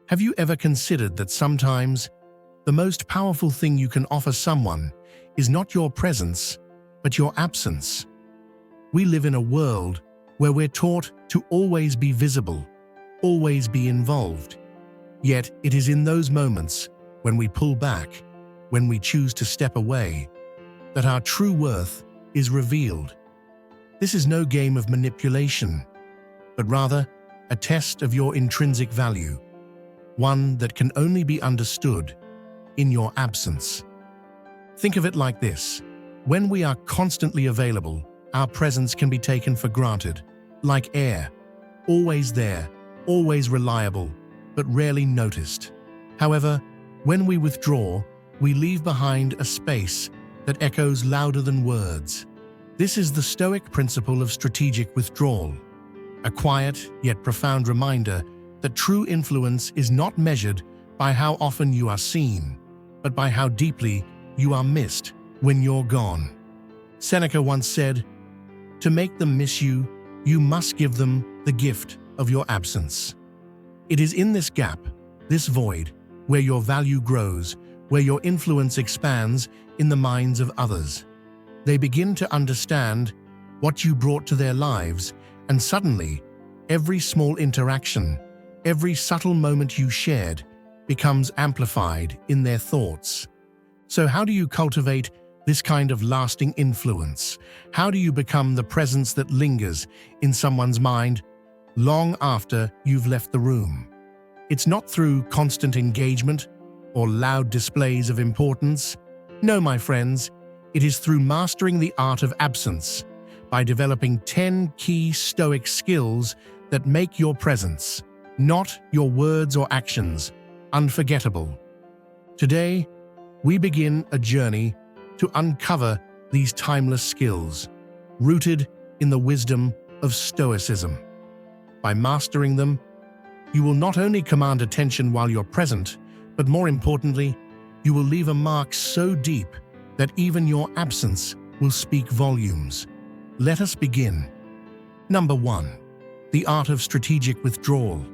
Have you ever considered that sometimes the most powerful thing you can offer someone is not your presence, but your absence? We live in a world where we're taught to always be visible, always be involved. Yet it is in those moments when we pull back, when we choose to step away, that our true worth is revealed. This is no game of manipulation, but rather a test of your intrinsic value, one that can only be understood in your absence. Think of it like this: when we are constantly available, our presence can be taken for granted, like air, always there, always reliable, but rarely noticed. However, when we withdraw, we leave behind a space that echoes louder than words. This is the Stoic principle of strategic withdrawal, a quiet yet profound reminder that true influence is not measured by how often you are seen, but by how deeply you are missed when you're gone. Seneca once said, "To make them miss you, you must give them the gift of your absence." It is in this gap, this void, where your value grows, where your influence expands in the minds of others. They begin to understand what you brought to their lives, and suddenly, every small interaction, every subtle moment you shared, becomes amplified in their thoughts. So how do you cultivate this kind of lasting influence? How do you become the presence that lingers in someone's mind long after you've left the room? It's not through constant engagement or loud displays of importance. No, my friends, it is through mastering the art of absence, by developing 10 key Stoic skills that make your presence, not your words or actions, unforgettable. Today, we begin a journey to uncover these timeless skills, rooted in the wisdom of Stoicism. By mastering them, you will not only command attention while you're present, but more importantly, you will leave a mark so deep that even your absence will speak volumes. Let us begin. Number 1. The art of strategic withdrawal.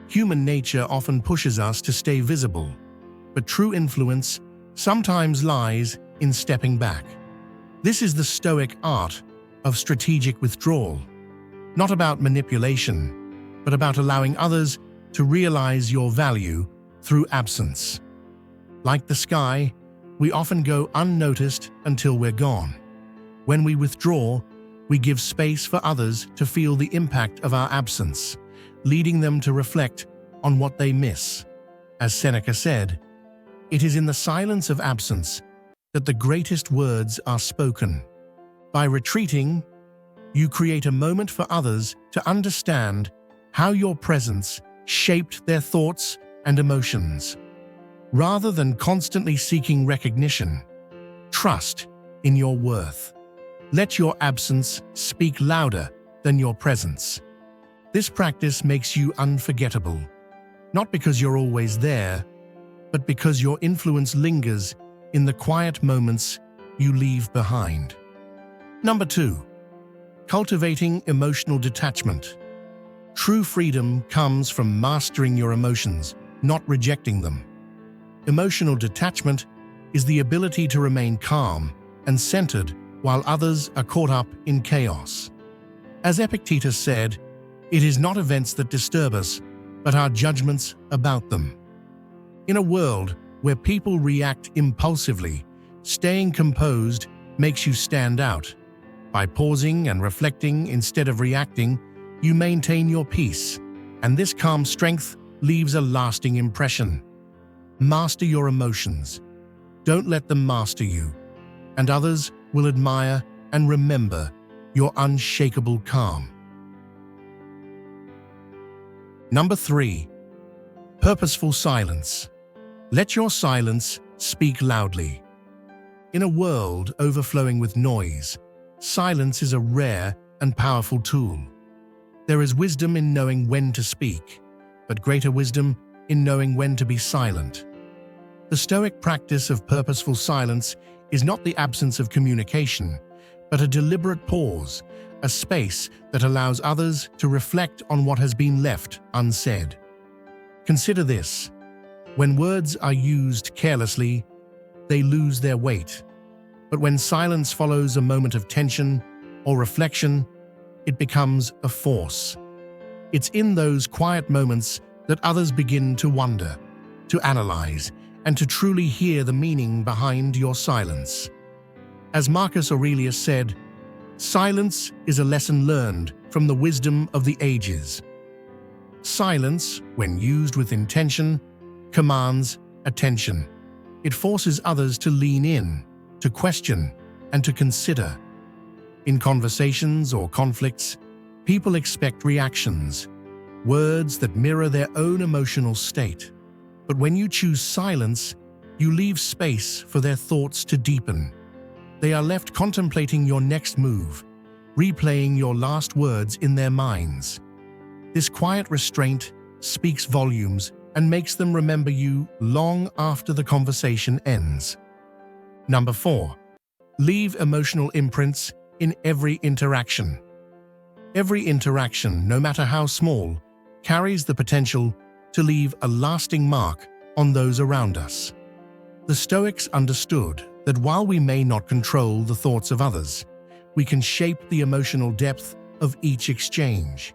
Human nature often pushes us to stay visible, but true influence sometimes lies in stepping back. This is the Stoic art of strategic withdrawal, not about manipulation, but about allowing others to realize your value through absence. Like the sky, we often go unnoticed until we're gone. When we withdraw, we give space for others to feel the impact of our absence, leading them to reflect on what they miss. As Seneca said, "It is in the silence of absence that the greatest words are spoken." By retreating, you create a moment for others to understand how your presence shaped their thoughts and emotions. Rather than constantly seeking recognition, trust in your worth. Let your absence speak louder than your presence. This practice makes you unforgettable, not because you're always there, but because your influence lingers in the quiet moments you leave behind. Number 2. Cultivating emotional detachment. True freedom comes from mastering your emotions, not rejecting them. Emotional detachment is the ability to remain calm and centered while others are caught up in chaos. As Epictetus said, "It is not events that disturb us, but our judgments about them." In a world where people react impulsively, staying composed makes you stand out. By pausing and reflecting instead of reacting, you maintain your peace, and this calm strength leaves a lasting impression. Master your emotions. Don't let them master you, and others will admire and remember your unshakable calm. Number 3. Purposeful silence. Let your silence speak loudly. In a world overflowing with noise, silence is a rare and powerful tool. There is wisdom in knowing when to speak, but greater wisdom in knowing when to be silent. The Stoic practice of purposeful silence is not the absence of communication, but a deliberate pause, a space that allows others to reflect on what has been left unsaid. Consider this. When words are used carelessly, they lose their weight. But when silence follows a moment of tension or reflection, it becomes a force. It's in those quiet moments that others begin to wonder, to analyze, and to truly hear the meaning behind your silence. As Marcus Aurelius said, silence is a lesson learned from the wisdom of the ages. Silence, when used with intention, commands attention. It forces others to lean in, to question, and to consider. In conversations or conflicts, people expect reactions, words that mirror their own emotional state. But when you choose silence, you leave space for their thoughts to deepen. They are left contemplating your next move, replaying your last words in their minds. This quiet restraint speaks volumes and makes them remember you long after the conversation ends. Number 4. Leave emotional imprints in every interaction. Every interaction, no matter how small, carries the potential to leave a lasting mark on those around us. The Stoics understood that while we may not control the thoughts of others, we can shape the emotional depth of each exchange.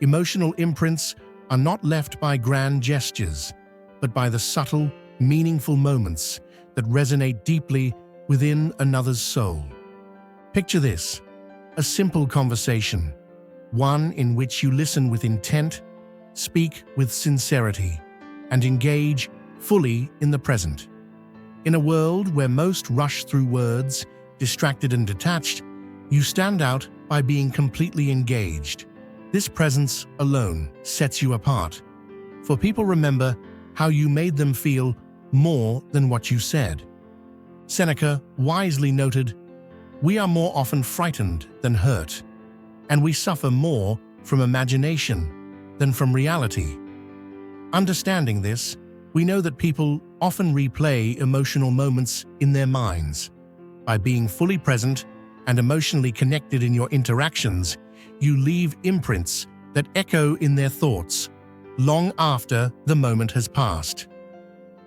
Emotional imprints are not left by grand gestures, but by the subtle, meaningful moments that resonate deeply within another's soul. Picture this: a simple conversation, one in which you listen with intent, speak with sincerity, and engage fully in the present. In a world where most rush through words, distracted and detached, you stand out by being completely engaged. This presence alone sets you apart, for people remember how you made them feel more than what you said. Seneca wisely noted, "We are more often frightened than hurt, and we suffer more from imagination than from reality." Understanding this, we know that people often replay emotional moments in their minds. By being fully present and emotionally connected in your interactions, you leave imprints that echo in their thoughts long after the moment has passed.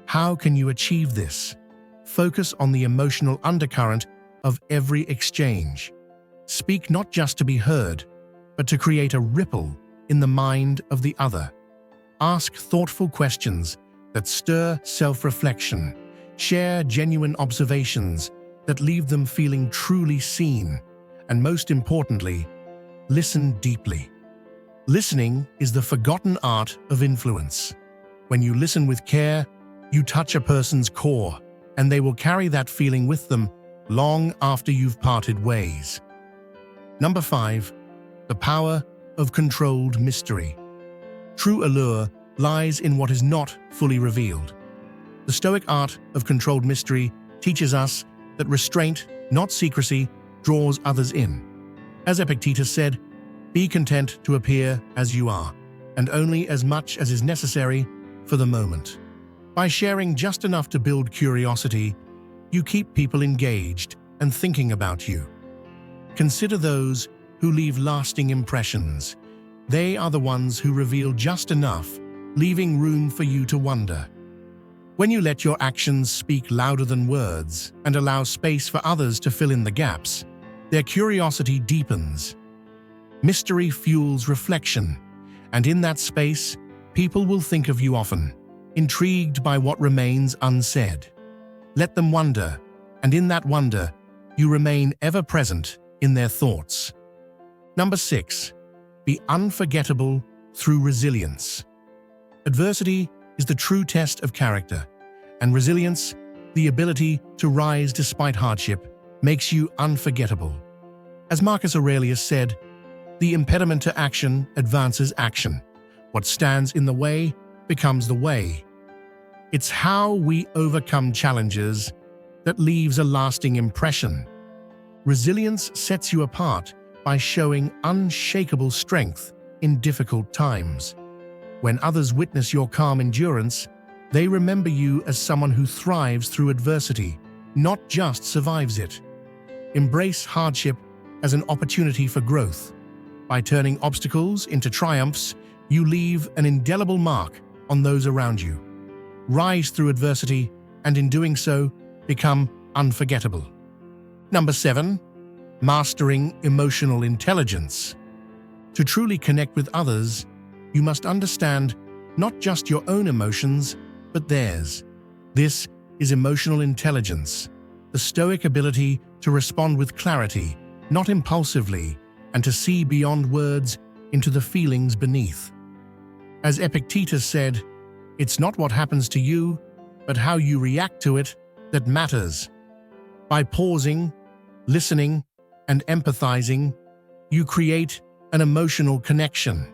How can you achieve this? Focus on the emotional undercurrent of every exchange. Speak not just to be heard, but to create a ripple in the mind of the other. Ask thoughtful questions that stir self-reflection. Share genuine observations that leave them feeling truly seen. And most importantly, listen deeply. Listening is the forgotten art of influence. When you listen with care, you touch a person's core, and they will carry that feeling with them long after you've parted ways. Number 5. The power of controlled mystery. True allure lies in what is not fully revealed. The Stoic art of controlled mystery teaches us that restraint, not secrecy, draws others in. As Epictetus said, "Be content to appear as you are, and only as much as is necessary for the moment." By sharing just enough to build curiosity, you keep people engaged and thinking about you. Consider those who leave lasting impressions. They are the ones who reveal just enough, leaving room for you to wonder. When you let your actions speak louder than words and allow space for others to fill in the gaps, their curiosity deepens. Mystery fuels reflection, and in that space, people will think of you often, intrigued by what remains unsaid. Let them wonder, and in that wonder, you remain ever present in their thoughts. Number 6. Be unforgettable through resilience. Adversity is the true test of character, and resilience, the ability to rise despite hardship, makes you unforgettable. As Marcus Aurelius said, "The impediment to action advances action. What stands in the way becomes the way." It's how we overcome challenges that leaves a lasting impression. Resilience sets you apart by showing unshakable strength in difficult times. When others witness your calm endurance, they remember you as someone who thrives through adversity, not just survives it. Embrace hardship as an opportunity for growth. By turning obstacles into triumphs, you leave an indelible mark on those around you. Rise through adversity, and in doing so, become unforgettable. Number 7. Mastering emotional intelligence. To truly connect with others, you must understand not just your own emotions, but theirs. This is emotional intelligence, the Stoic ability to respond with clarity, not impulsively, and to see beyond words into the feelings beneath. As Epictetus said, "It's not what happens to you, but how you react to it that matters." By pausing, listening, and empathizing, you create an emotional connection.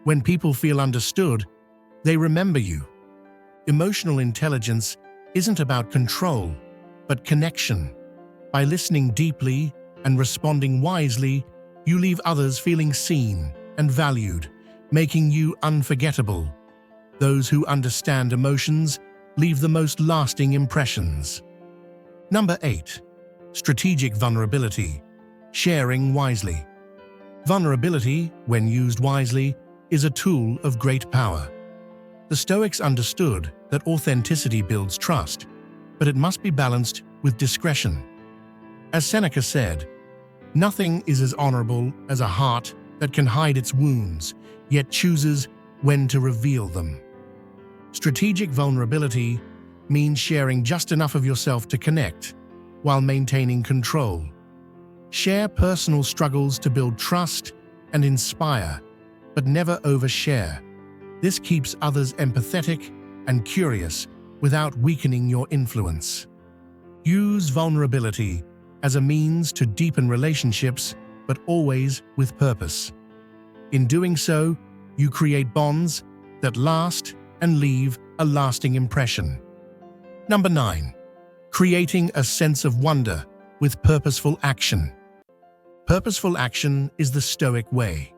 When people feel understood, they remember you. Emotional intelligence isn't about control, but connection. By listening deeply and responding wisely, you leave others feeling seen and valued, making you unforgettable. Those who understand emotions leave the most lasting impressions. Number 8. Strategic vulnerability. Sharing wisely. Vulnerability, when used wisely, is a tool of great power. The Stoics understood that authenticity builds trust, but it must be balanced with discretion. As Seneca said, "Nothing is as honorable as a heart that can hide its wounds, yet chooses when to reveal them." Strategic vulnerability means sharing just enough of yourself to connect, while maintaining control. Share personal struggles to build trust and inspire, but never overshare. This keeps others empathetic and curious without weakening your influence. Use vulnerability as a means to deepen relationships, but always with purpose. In doing so, you create bonds that last and leave a lasting impression. Number 9. Creating a sense of wonder with purposeful action. Purposeful action is the Stoic way,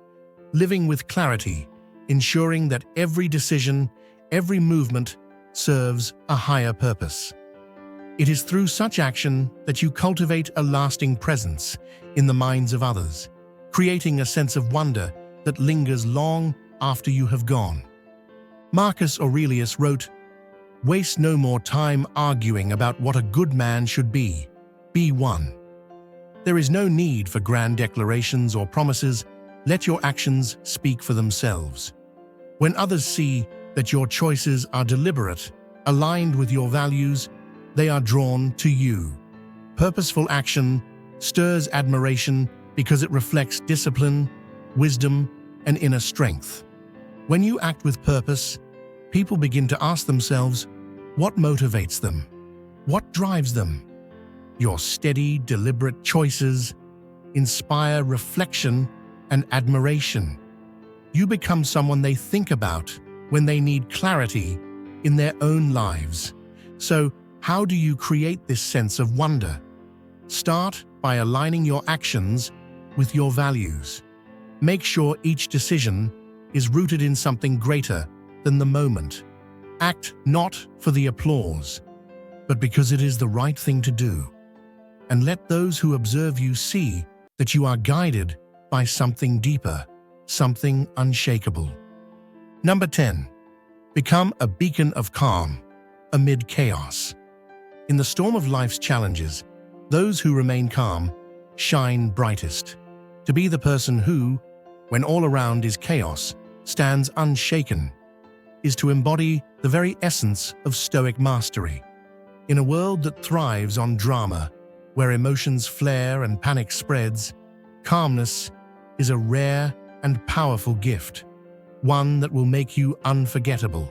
living with clarity, ensuring that every decision, every movement serves a higher purpose. It is through such action that you cultivate a lasting presence in the minds of others, creating a sense of wonder that lingers long after you have gone. Marcus Aurelius wrote, "Waste no more time arguing about what a good man should be. Be one." There is no need for grand declarations or promises. Let your actions speak for themselves. When others see that your choices are deliberate, aligned with your values, they are drawn to you. Purposeful action stirs admiration because it reflects discipline, wisdom, and inner strength. When you act with purpose, people begin to ask themselves, what motivates them? What drives them? Your steady, deliberate choices inspire reflection and admiration. You become someone they think about when they need clarity in their own lives. So, how do you create this sense of wonder? Start by aligning your actions with your values. Make sure each decision is rooted in something greater than the moment. Act not for the applause, but because it is the right thing to do. And let those who observe you see that you are guided by something deeper, something unshakable. Number 10. Become a beacon of calm amid chaos. In the storm of life's challenges, those who remain calm shine brightest. To be the person who, when all around is chaos, stands unshaken, is to embody the very essence of Stoic mastery. In a world that thrives on drama, where emotions flare and panic spreads, calmness is a rare and powerful gift, one that will make you unforgettable.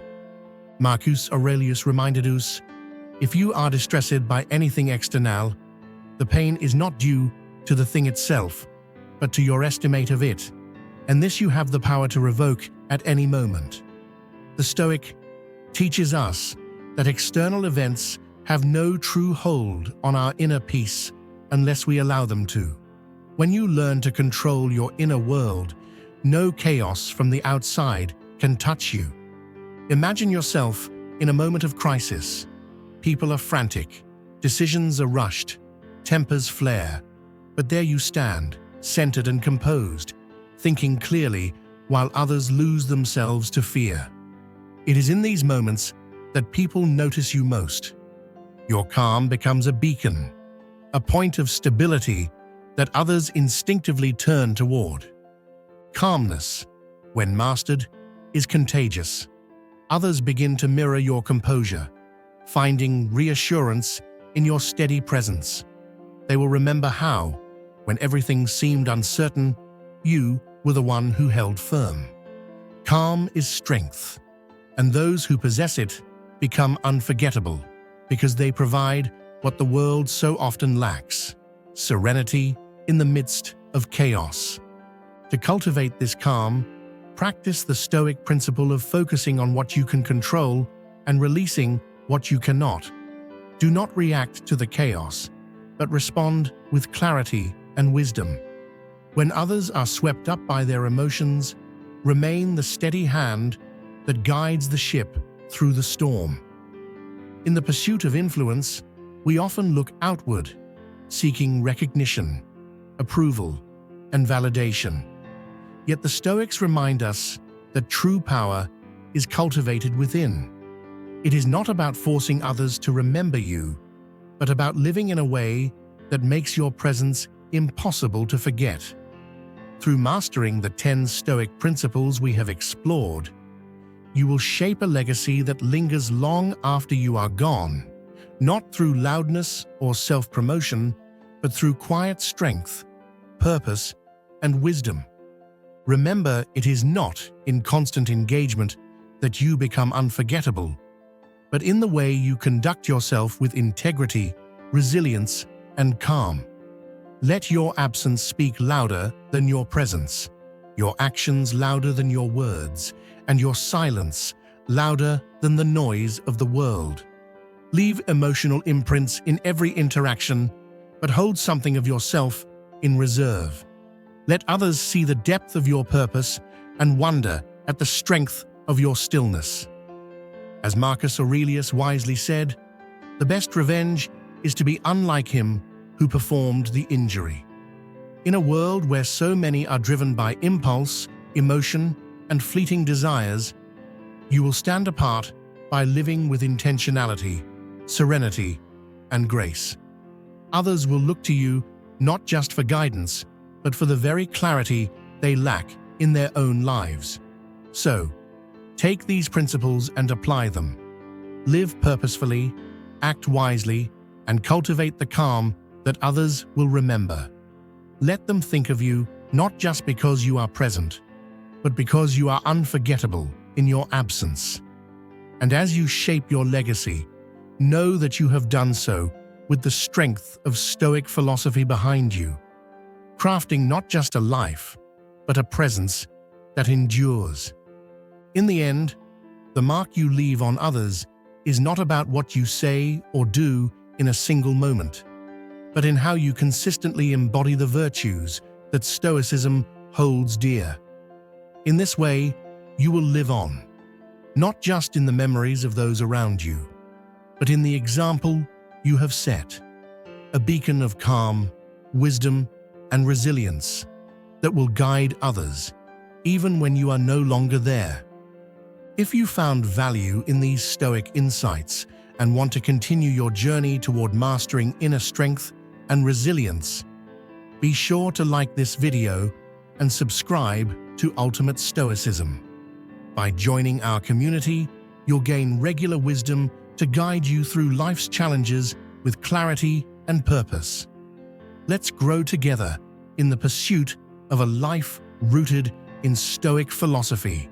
Marcus Aurelius reminded us, "If you are distressed by anything external, the pain is not due to the thing itself, but to your estimate of it, and this you have the power to revoke at any moment." The Stoic teaches us that external events have no true hold on our inner peace unless we allow them to. When you learn to control your inner world, no chaos from the outside can touch you. Imagine yourself in a moment of crisis. People are frantic, decisions are rushed, tempers flare, but there you stand, centered and composed, thinking clearly while others lose themselves to fear. It is in these moments that people notice you most. Your calm becomes a beacon, a point of stability that others instinctively turn toward. Calmness, when mastered, is contagious. Others begin to mirror your composure, finding reassurance in your steady presence. They will remember how, when everything seemed uncertain, you were the one who held firm. Calm is strength, and those who possess it become unforgettable because they provide what the world so often lacks: serenity in the midst of chaos. To cultivate this calm, practice the Stoic principle of focusing on what you can control and releasing what you cannot. Do not react to the chaos, but respond with clarity and wisdom. When others are swept up by their emotions, remain the steady hand that guides the ship through the storm. In the pursuit of influence, we often look outward, seeking recognition, approval, and validation. Yet the Stoics remind us that true power is cultivated within. It is not about forcing others to remember you, but about living in a way that makes your presence impossible to forget. Through mastering the 10 Stoic principles we have explored, you will shape a legacy that lingers long after you are gone, not through loudness or self-promotion, but through quiet strength, purpose, and wisdom. Remember, it is not in constant engagement that you become unforgettable, but in the way you conduct yourself with integrity, resilience, and calm. Let your absence speak louder than your presence, your actions louder than your words, and your silence louder than the noise of the world. Leave emotional imprints in every interaction, but hold something of yourself in reserve. Let others see the depth of your purpose and wonder at the strength of your stillness. As Marcus Aurelius wisely said, the best revenge is to be unlike him who performed the injury. In a world where so many are driven by impulse, emotion, and fleeting desires, you will stand apart by living with intentionality, serenity, and grace. Others will look to you not just for guidance, but for the very clarity they lack in their own lives. So, take these principles and apply them. Live purposefully, act wisely, and cultivate the calm that others will remember. Let them think of you not just because you are present, but because you are unforgettable in your absence. And as you shape your legacy, know that you have done so with the strength of Stoic philosophy behind you, crafting not just a life, but a presence that endures. In the end, the mark you leave on others is not about what you say or do in a single moment, but in how you consistently embody the virtues that Stoicism holds dear. In this way, you will live on, not just in the memories of those around you, but in the example you have set, a beacon of calm, wisdom, and resilience that will guide others, even when you are no longer there. If you found value in these Stoic insights and want to continue your journey toward mastering inner strength and resilience, be sure to like this video and subscribe to Ultimate Stoicism. By joining our community, you'll gain regular wisdom to guide you through life's challenges with clarity and purpose. Let's grow together in the pursuit of a life rooted in Stoic philosophy.